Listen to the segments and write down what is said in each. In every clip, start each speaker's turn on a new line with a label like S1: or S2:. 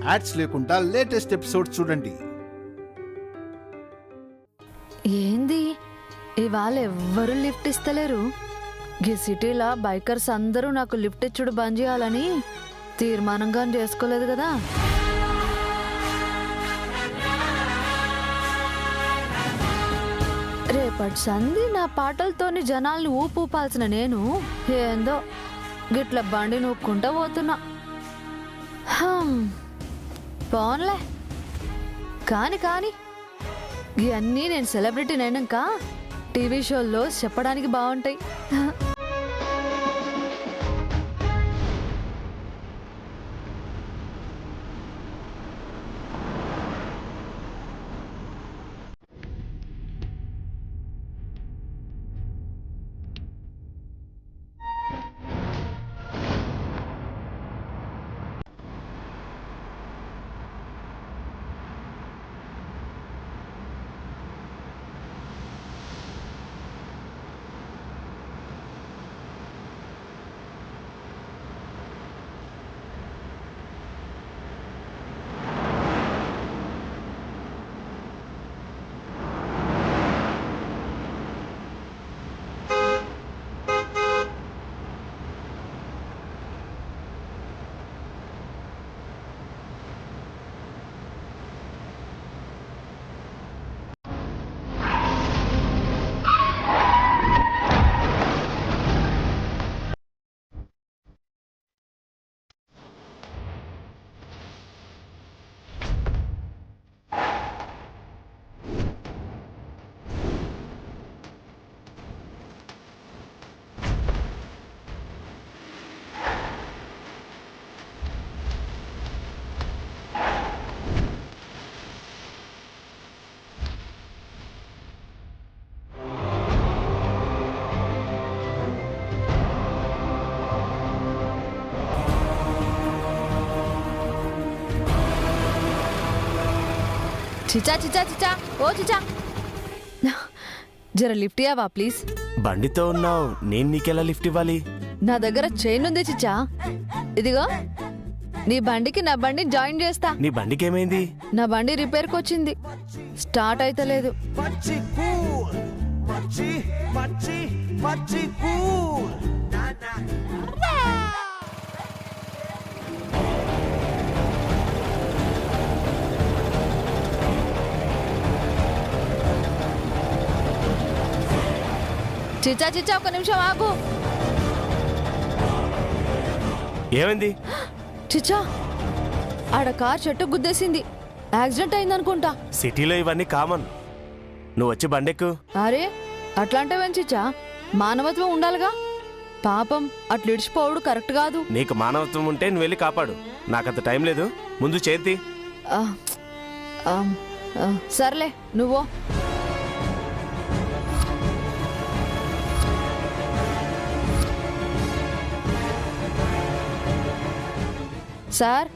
S1: Ads లేకుండా latest episode చూడండి.
S2: ఏంది ఇవాళ ఎవ్వరు లిఫ్ట్ ఇస్తలేరు? ఈ సిటీలో బైకర్స్ అందరూ నాకు లిఫ్ట్ ఇచ్చుడు బంద్ చేయాలని తీర్మానంగా చేసుకోలేదు కదా. రేపటి సంధి నా పాటలతోని జనాల్ని ఊపాల్సిన నేను ఏందో గిట్ల బండి నూక్కుంటా పోతున్నా. పోన్లే కాని ఇవన్నీ నేను సెలబ్రిటీని అయినాక టీవీ షోల్లో చెప్పడానికి బాగుంటాయి. చిచా చిచా చిచా ఓ చిచా, జర లిఫ్ట్ ఇవ్వవా ప్లీజ్?
S3: బండితో ఉన్నావు, నేను నీకెలా లిఫ్ట్ ఇవ్వాలి?
S2: నా దగ్గర చైన్ ఉంది చిచా, ఇదిగో నీ బండికి నా బండిని జాయిన్ చేస్తా.
S3: నీ బండికి ఏమైంది?
S2: నా బండి రిపేర్కి వచ్చింది, స్టార్ట్ అయితలేదు. చిచ్చా చిచ్చా ఒక నిమిషం ఆగు.
S3: ఏమైంది?
S2: చిచ్చా ఆడ కార్ చెట్టు గుద్దేసింది, యాక్సిడెంట్ అయిందనుకుంటా.
S3: సిటీలో ఇవన్నీ కామన్, నువ్వు వచ్చి బండెక్కు.
S2: అరే అట్లాంటివేం చిచ్చా, మానవత్వం ఉండాలిగా. పాపం అట్లా ఇడిచిపోవడు కరెక్ట్ కాదు.
S3: నీకు మానవత్వం ఉంటే నువ్వు వెళ్ళి కాపాడు, నాకంత టైం లేదు, ముందు చేతి.
S2: సర్లే నువ్వు. సార్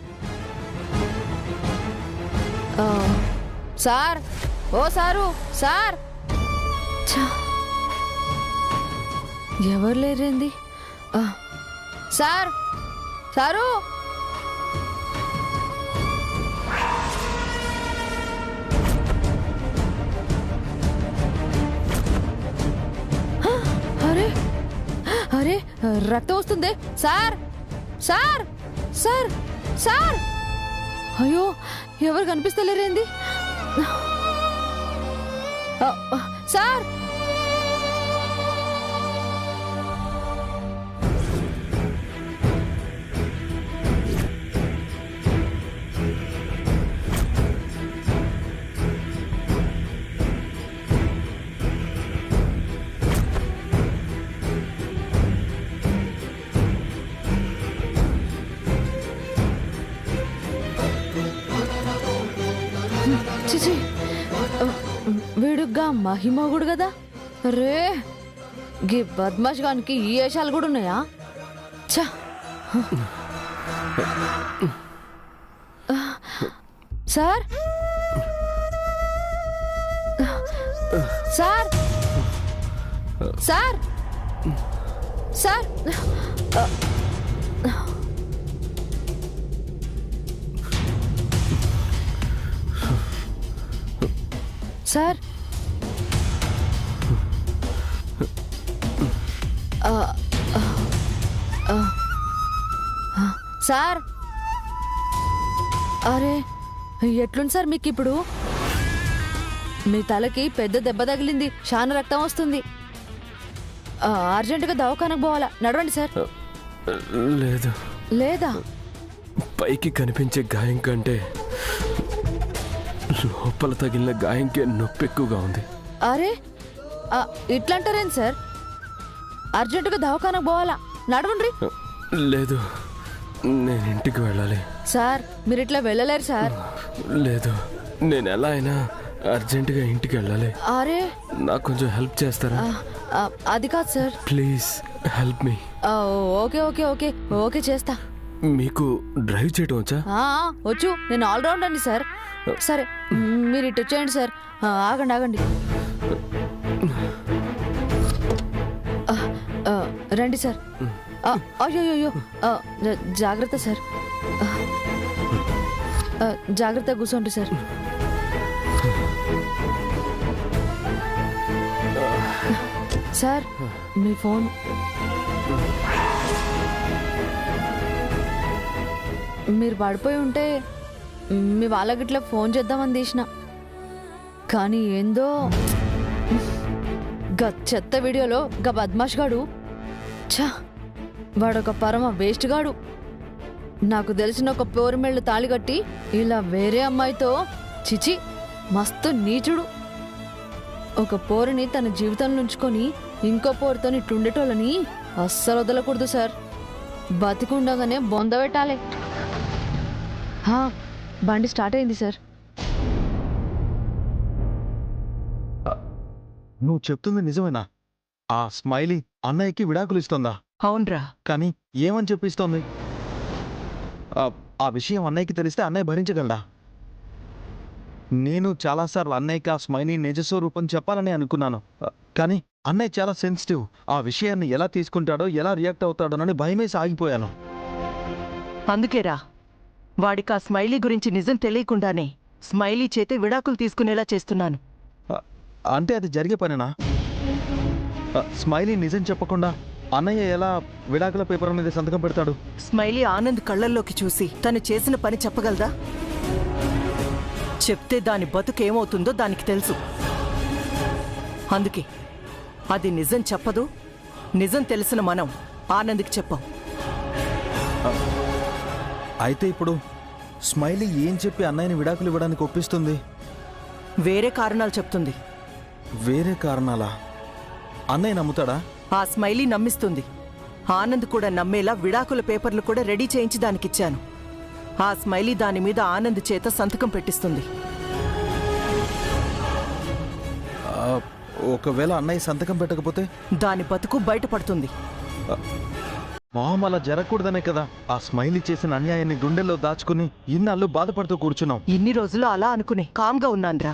S2: సార్ ఓ సారు సార్, ఎవరు లేరేంది? సార్ సారు అరే అరే రక్తం వస్తుంది సార్ సార్ సార్ సార్, అయ్యో ఎవరు కనిపిస్తలేరేంది? సార్ చిచి, వీడుగా మహిమగుడు కదా. రే గీ బద్మాష్ గానికి ఈ వేషాలు కూడా ఉన్నాయా? ఛా sir sir sir sir sir ఆ, ఆ, ఆ, ఆ, సార్ అరే ఎట్లుంది సార్ మీకు ఇప్పుడు? మీ తలకి పెద్ద దెబ్బ తగిలింది, చాలా రక్తం వస్తుంది. అర్జెంటుగా దవాఖానకు పోవాలా, నడవండి సార్.
S4: లేదు,
S2: లేదా?
S4: పైకి కనిపించే గాయం కంటే లోపల తగిలిన గాయంకే నొప్పి ఎక్కువగా ఉంది.
S2: అరే ఇట్లంటారేంటి సార్? అర్జెంటుగా దవాఖానకు పోవాలా, నడవండి.
S4: లేదు, నేను ఇంటికి వెళ్ళాలి.
S2: సార్ మీరు ఇట్లా వెళ్ళలేరు సార్.
S4: లేదు, నేను ఎలా అయినా అర్జెంటుగా ఇంటికి వెళ్ళాలి.
S2: అరే
S4: నాకు కొంచెం హెల్ప్ చేస్తారా?
S2: అది కాదు sir.
S4: Please help me.
S2: Okay okay okay okay చేస్తా.
S4: మీకు డ్రైవ్ చేయడం వచ్చా?
S2: వచ్చు, నేను ఆల్రౌండ్ అండి సార్. సరే మీరు ఇటు వచ్చేయండి సార్. ఆగండి ఆగండి, రండి సార్. అయ్యో జాగ్రత్త సార్, జాగ్రత్తగా కూర్చోండి సార్. సార్ మీ ఫోన్. మీరు పడిపోయి ఉంటే మీ వాళ్ళకి ఇట్లా ఫోన్ చేద్దామని తీసిన, కానీ ఏందో చెత్త వీడియోలో బద్మాష్ గాడు, ఛా వాడొక పరమ వేస్ట్ గాడు. నాకు తెలిసిన ఒక పోరుమెళ్ళు తాళి కట్టి ఇలా వేరే అమ్మాయితో, చిచి మస్తు నీచుడు. ఒక పోరుని తన జీవితంలో ఉంచుకొని ఇంకో పోరుతో ఇట్లుండేటోళ్ళని అస్సలు వదలకూడదు సార్. బతికుండగానే బొంద పెట్టాలి. బండి స్టార్ట్ అయింది సార్.
S1: నువ్వు చెప్తుంది నిజమేనా? ఆ స్మైలీ అన్నయ్యకి విడాకులు ఇస్తోందా?
S5: అవునరా.
S1: కానీ ఏమని చెప్పిస్తోంది? ఆ విషయం అన్నయ్యకి తెలిస్తే అన్నయ్య భరించగలడా? నేను చాలాసార్లు అన్నయ్యకి ఆ స్మైలీ నిజస్వరూపం చెప్పాలని అనుకున్నాను, కానీ అన్నయ్య చాలా సెన్సిటివ్. ఆ విషయాన్ని ఎలా తీసుకుంటాడో, ఎలా రియాక్ట్ అవుతాడోనని భయమేసి ఆగిపోయాను.
S5: అందుకేరా వాడికి ఆ స్మైలీ గురించి నిజం తెలియకుండానే స్మైలీ చేతే విడాకులు తీసుకునేలా చేస్తున్నాను.
S1: అంటే అది జరిగే పనేనా? స్మైలీ నిజం చెప్పకుండా అన్నయ్య ఎలా విడాకుల పేపర్ మీద సంతకం పెడతాడు?
S5: స్మైలీ ఆనంద్ కళ్ళల్లోకి చూసి తను చేసిన పని చెప్పగలదా? చెప్తే దాని బతుకేమవుతుందో దానికి తెలుసు. అందుకే అది నిజం చెప్పదు. నిజం తెలిసిన మనం ఆనంద్కి చెప్పాం.
S1: అయితే ఇప్పుడు స్మైలీ ఏం చెప్పి అన్నయ్యని విడాకులు ఇవ్వడానికి ఒప్పిస్తుంది?
S5: వేరే కారణాలు చెప్తుంది.
S1: వేరే కారణాలా? అన్నయ్య నమ్ముతాడా?
S5: ఆ స్మైలీ నమ్మిస్తుంది. ఆనంద్ కూడా నమ్మేలా విడాకుల పేపర్లు కూడా రెడీ చేయించి దానికిచ్చాను. ఆ స్మైలీ దాని మీద ఆనంద్ చేత సంతకం పెట్టిస్తుంది.
S1: ఒకవేళ అన్నయ్య సంతకం పెట్టకపోతే
S5: దాని బతుకు బయటపడుతుంది.
S1: మొహం అలా జరగకూడదనే కదా ఆ స్మైలీ చేసిన అన్యాయాన్ని గుండెల్లో దాచుకుని ఇన్నాళ్ళు బాధపడుతూ కూర్చున్నాం.
S5: ఇన్ని రోజులు అలా అనుకునే కామ్గా ఉన్నాన్రా.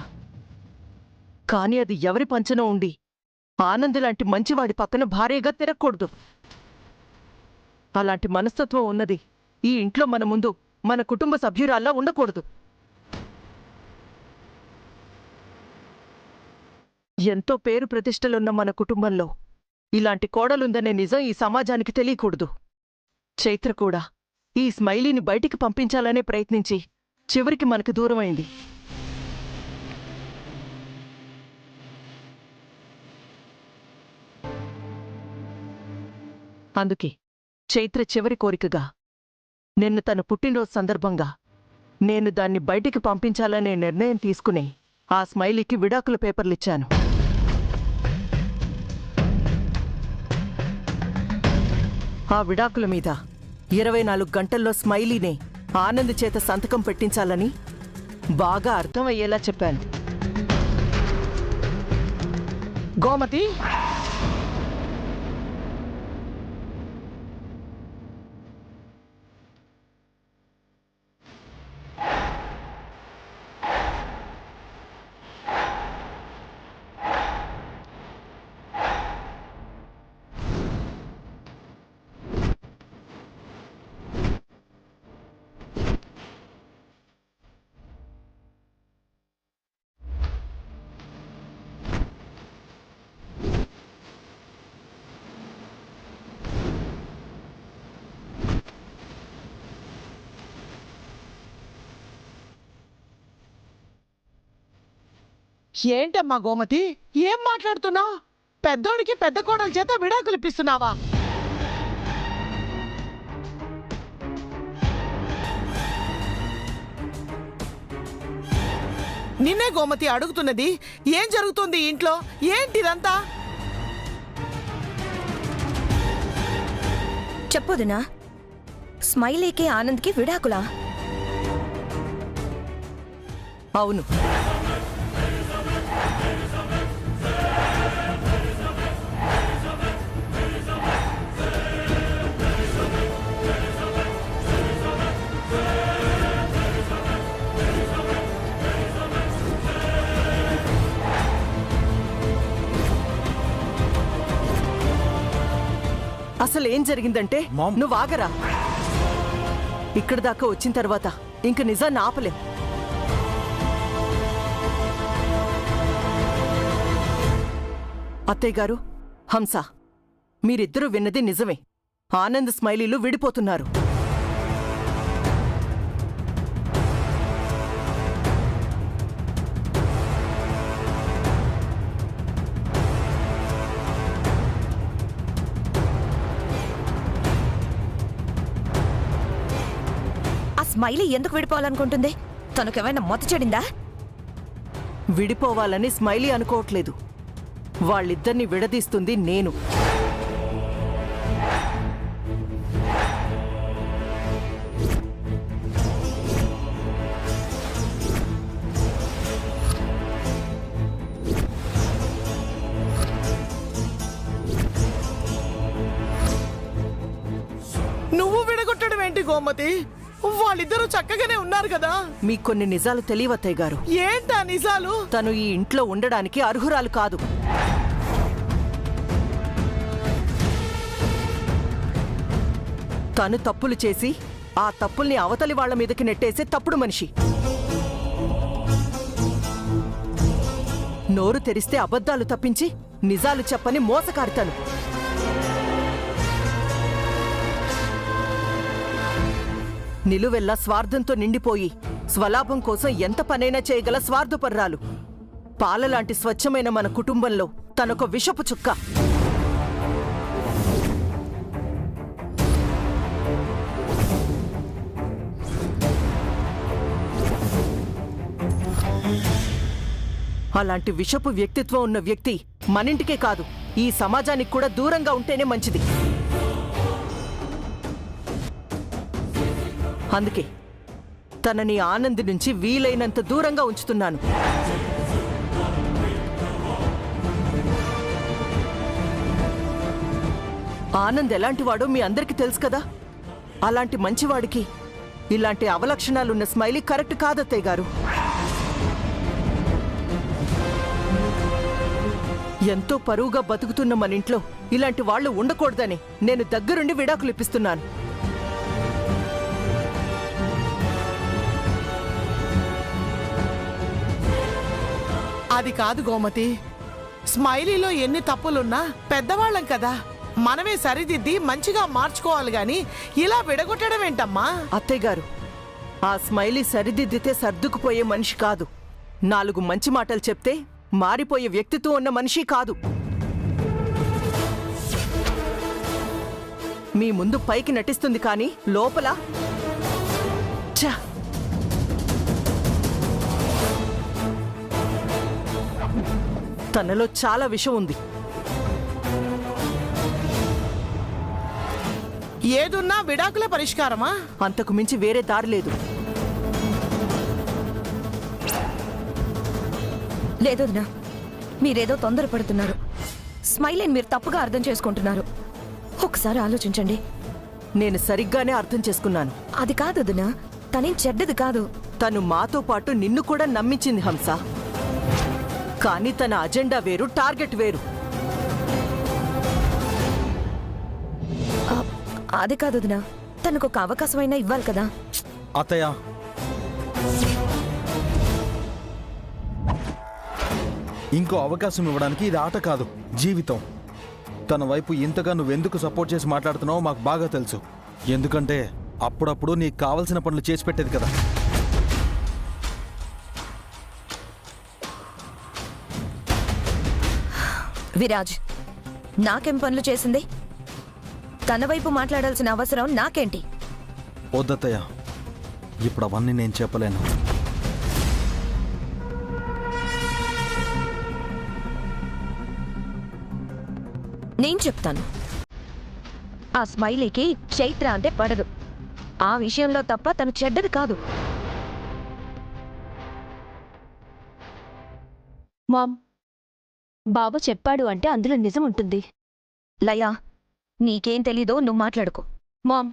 S5: కానీ అది ఎవరి పంచనో ఉండి ఆనంద్ లాంటి మంచివాడి పక్కన భార్యగా తిరగకూడదు. అలాంటి మనస్తత్వం ఉన్నది ఈ ఇంట్లో మన ముందు మన కుటుంబ సభ్యురాల్లా ఉండకూడదు. ఎంతో పేరు ప్రతిష్టలున్న మన కుటుంబంలో ఇలాంటి కోడలుందనే నిజం ఈ సమాజానికి తెలియకూడదు. చైత్ర కూడా ఈ స్మైలీని బయటికి పంపించాలనే ప్రయత్నించి చివరికి మనకు దూరమైంది. అందుకే చైత్ర చివరి కోరికగా నిన్న తన పుట్టినరోజు సందర్భంగా నేను దాన్ని బయటికి పంపించాలనే నిర్ణయం తీసుకుని ఆ స్మైలీకి విడాకుల పేపర్లిచ్చాను. ఆ విడాకుల మీద 24 గంటల్లో స్మైలీనే ఆనంద్ చేత సంతకం పెట్టించాలని బాగా అర్థమయ్యేలా చెప్పాను. గోమతి, ఏంటమ్మా గోమతి, ఏం మాట్లాడుతున్నావు? పెద్దోడికి పెద్ద కోడల చేత విడాకులు ఇప్పిస్తున్నావా? నిన్నే గోమతి అడుగుతున్నది. ఏం జరుగుతుంది ఇంట్లో? ఏంటిదంతా?
S6: చెప్పొదినా, స్మైలీకి ఆనంద్కి విడాకులా?
S5: అవును, అసలు ఏం జరిగిందంటే,
S1: మామ్.
S5: నువ్వు ఆగరా. ఇక్కడ దాకా వచ్చిన తర్వాత ఇంక నిజాన్ని ఆపలేం. అత్తయ్య గారు, హంస, మీరిద్దరూ విన్నది నిజమే. ఆనంద్ స్మైలీలు విడిపోతున్నారు.
S6: ఆ స్మైలీ ఎందుకు విడిపోవాలనుకుంటుంది? తనకేమైనా మొత్త చెడిందా?
S5: విడిపోవాలని స్మైలీ అనుకోవట్లేదు. వాళ్ళిద్దరిని విడదీస్తుంది నేను. నువ్వు విడగొట్టడం ఏంటి గోమతి? వాళ్ళిద్దరూ చక్కగానే ఉన్నారు కదా. మీకు కొన్ని నిజాలు తెలియవత్తయ్య గారు. ఏంటా నిజాలు? తను ఈ ఇంట్లో ఉండడానికి అర్హురాలు కాదు. తను తప్పులు చేసి ఆ తప్పుల్ని అవతలి వాళ్ల మీదకి నెట్టేసే తప్పుడు మనిషి. నోరు తెరిస్తే అబద్ధాలు తప్పించి నిజాలు చెప్పని మోసకారితను. నిలువెల్లా స్వార్థంతో నిండిపోయి స్వలాభం కోసం ఎంత పనైనా చేయగల స్వార్థపర్రాలు. పాలలాంటి స్వచ్ఛమైన మన కుటుంబంలో తనొక విషపు చుక్క. అలాంటి విషపు వ్యక్తిత్వం ఉన్న వ్యక్తి మనింటికే కాదు, ఈ సమాజానికి కూడా దూరంగా ఉంటేనే మంచిది. అందుకే తనని ఆనంద్ నుంచి వీలైనంత దూరంగా ఉంచుతున్నాను. ఆనంద్ ఎలాంటివాడో మీ అందరికీ తెలుసు కదా. అలాంటి మంచివాడికి ఇలాంటి అవలక్షణాలున్న స్మైలీ కరెక్ట్ కాదత్తయ్య గారు. ఎంతో పరువుగా బతుకుతున్న మన ఇంట్లో ఇలాంటి వాళ్ళు ఉండకూడదని నేను దగ్గరుండి విడాకులు ఇప్పిస్తున్నాను.
S7: అది కాదు గోమతి, స్మైలీలో ఎన్ని తప్పులున్నా పెద్దవాళ్ళం కదా, మనమే సరిదిద్ది మంచిగా మార్చుకోవాలి గాని ఇలా విడగొట్టడం ఏంటమ్మా?
S5: అత్తయ్య గారు, ఆ స్మైలీ సరిదిద్దితే సర్దుకుపోయే మనిషి కాదు. 4 మంచి మాటలు చెప్తే మారిపోయే వ్యక్తిత్వం ఉన్న మనిషి కాదు. మీ ముందు పైకి నటిస్తుంది కానీ లోపల ఛ! తనలో చాలా విషం ఉంది.
S7: ఏదున్నా విడాకులే పరిష్కారమా?
S5: అంతకు మించి వేరే దారి లేదు.
S6: లేదొదినా, మీరేదో తొందరపడుతున్నారు. స్మైలీని మీరు తప్పుగా అర్థం చేసుకుంటున్నారు. ఒకసారి ఆలోచించండి.
S5: నేను సరిగ్గానే అర్థం చేసుకున్నాను.
S6: అది కాదొదినా, తనేం చెడ్డది కాదు.
S5: తను మాతో పాటు నిన్ను కూడా నమ్మించింది హంస. కానీ తన అజెండా వేరు, టార్గెట్ వేరు.
S6: అది కాదొదినా, తనకొక అవకాశమైనా ఇవ్వాలి కదా.
S1: అత్తయ్య, ఇంకో అవకాశం ఇవ్వడానికి ఇది ఆట కాదు, జీవితం. తన వైపు ఇంతగా నువ్వెందుకు సపోర్ట్ చేసి మాట్లాడుతున్నావో మాకు బాగా తెలుసు. ఎందుకంటే అప్పుడప్పుడు నీకు కావలసిన పనులు చేసి పెట్టేది కదా.
S6: విరాజ్ నాకేం పనులు చేసింది? తన వైపు మాట్లాడాల్సిన అవసరం నాకేంటి?
S1: వద్దత్తయ్య, ఇప్పుడు అవన్నీ నేను చెప్పలేను.
S6: నేను చెప్తాను. ఆ స్మైలీకి చైత్ర అంటే పడదు. ఆ విషయంలో తప్ప తను చెడ్డది కాదు.
S8: మామ్, బాబు చెప్పాడు అంటే అందులో నిజం ఉంటుంది.
S6: లయా, నీకేం తెలీదో నువ్వు మాట్లాడుకో.
S8: మామ్,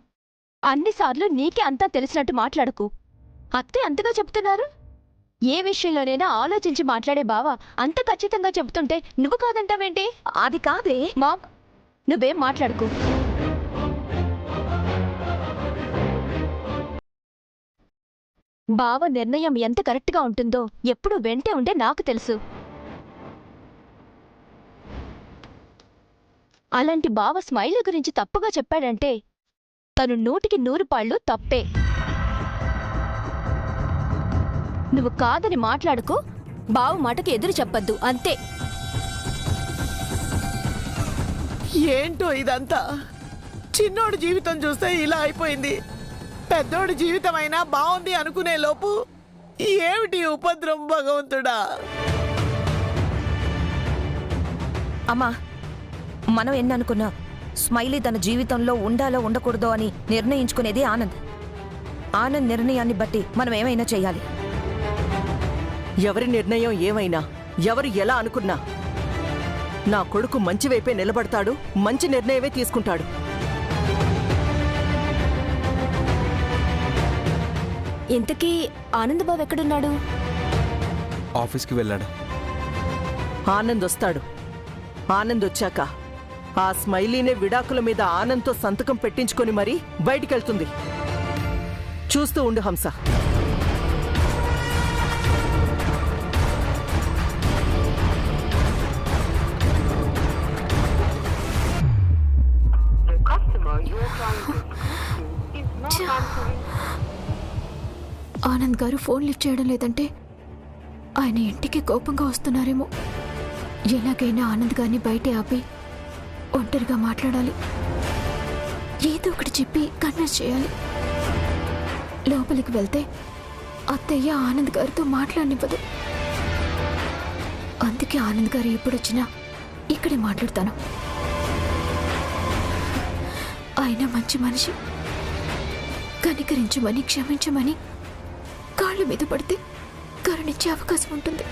S8: అన్నిసార్లు నీకే అంతా తెలిసినట్టు మాట్లాడకు. అత్తే అంతగా చెప్తున్నారు. ఏ విషయంలోనైనా ఆలోచించి మాట్లాడే బావ అంత ఖచ్చితంగా చెబుతుంటే నువ్వు కాదంటావేంటి?
S6: అది కాదే.
S8: మామ్, నువ్వేం మాట్లాడుకు. బావ నిర్ణయం ఎంత కరెక్ట్గా ఉంటుందో ఎప్పుడు వెంటే ఉంటే నాకు తెలుసు. అలాంటి బావ స్మైల్ గురించి తప్పుగా చెప్పాడంటే తను 100కి 100 పాళ్ళు తప్పే. నువ్వు కాదని మాట్లాడుకో, బావ మాటకి ఎదురు చెప్పద్దు, అంతే.
S7: ఏంటో ఇదంతా? చిన్నోడి జీవితం చూస్తే ఇలా అయిపోయింది. పెద్దోడి జీవితం అయినా బాగుంది అనుకునే లోపు ఏమిటి ఉపద్రవం భగవంతుడా?
S6: అమ్మా, మనం ఎన్ననుకున్నా స్మైలీ తన జీవితంలో ఉండాలో ఉండకూడదో అని నిర్ణయించుకునేది ఆనంద్. ఆనంద్ నిర్ణయాన్ని బట్టి మనం ఏమైనా చేయాలి.
S5: ఎవరి నిర్ణయం ఏమైనా, ఎవరు ఎలా అనుకున్నా నా కొడుకు మంచి వైపే నిలబడతాడు, మంచి నిర్ణయమే తీసుకుంటాడు.
S8: ఇంతకీ ఆనంద్ బాబు ఎక్కడున్నాడు?
S1: ఆఫీస్కి వెళ్ళాడు.
S5: ఆనంద్ వస్తాడు. ఆనంద్ వచ్చాక ఆ స్మైలీనే విడాకుల మీద ఆనంద్తో సంతకం పెట్టించుకొని మరీ బయటికెళ్తుంది. చూస్తూ ఉండు హంస.
S9: ఆనంద్ గారు ఫోన్ లిఫ్ట్ చేయడం లేదంటే ఆయన ఇంటికి కోపంగా వస్తున్నారేమో. ఎలాగైనా ఆనంద్ గారిని బయటే ఆపి ఒంటరిగా మాట్లాడాలి. ఏదో ఒకటి చెప్పి కన్విన్స్ చేయాలి. లోపలికి వెళ్తే అత్తయ్య ఆనంద్ గారితో మాట్లాడనివ్వదు. అందుకే ఆనంద్ గారు ఎప్పుడొచ్చినా ఇక్కడే మాట్లాడతాను. ఆయన మంచి మనిషి. కనికరించమని, క్షమించమని కాళ్ళ మీద పడితే కరుణించే అవకాశం ఉంటుంది.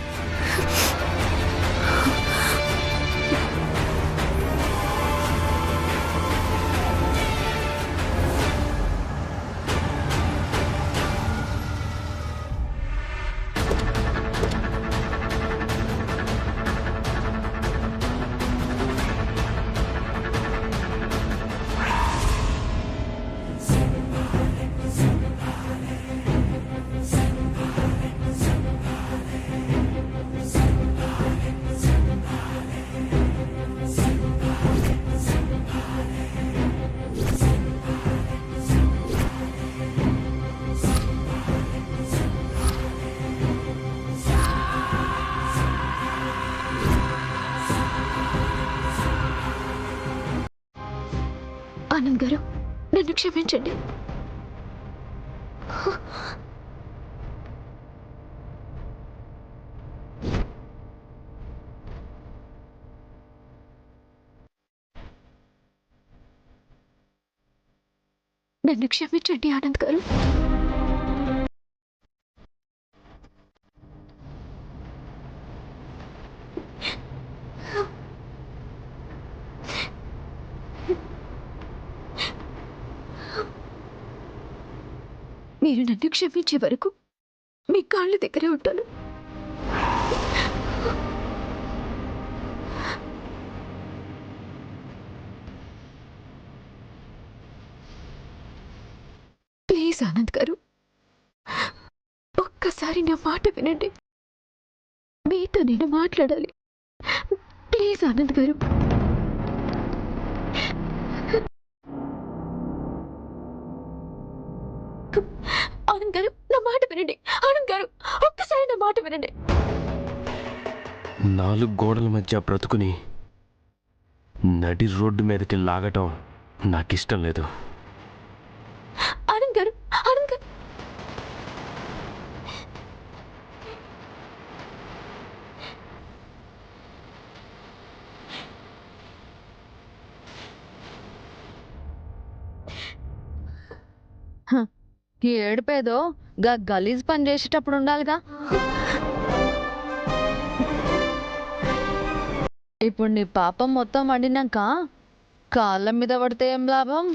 S9: ఆనంద్ గారు, నన్ను క్షమించండి. నన్ను క్షమించండి ఆనంద్ గారు. మీరు నన్ను క్షమించే వరకు మీ కాళ్ళ దగ్గరే ఉంటాను. ప్లీజ్ ఆనంద్ గారు, ఒక్కసారి నా మాట వినండి. మీతో నేను మాట్లాడాలి. ప్లీజ్ ఆనంద్ గారు. ఆనంద్ గారు, నా మాట వినండి. ఆనంద్ గారు, ఒక్కసారి నా మాట వినండి.
S4: 4 గోడల మధ్య బ్రతుకుని నడి రోడ్డు మీదకి లాగటం నాకు ఇష్టం లేదు.
S9: ఆనంద్ గారు, ఆనంద్ గారు.
S2: ఈ ఏడుపేదో గలీజ్ పని చేసేటప్పుడు ఉండాలిగా. ఇప్పుడు నీ పాపం మొత్తం వండినాక కాళ్ళ మీద పడితే ఏం లాభం?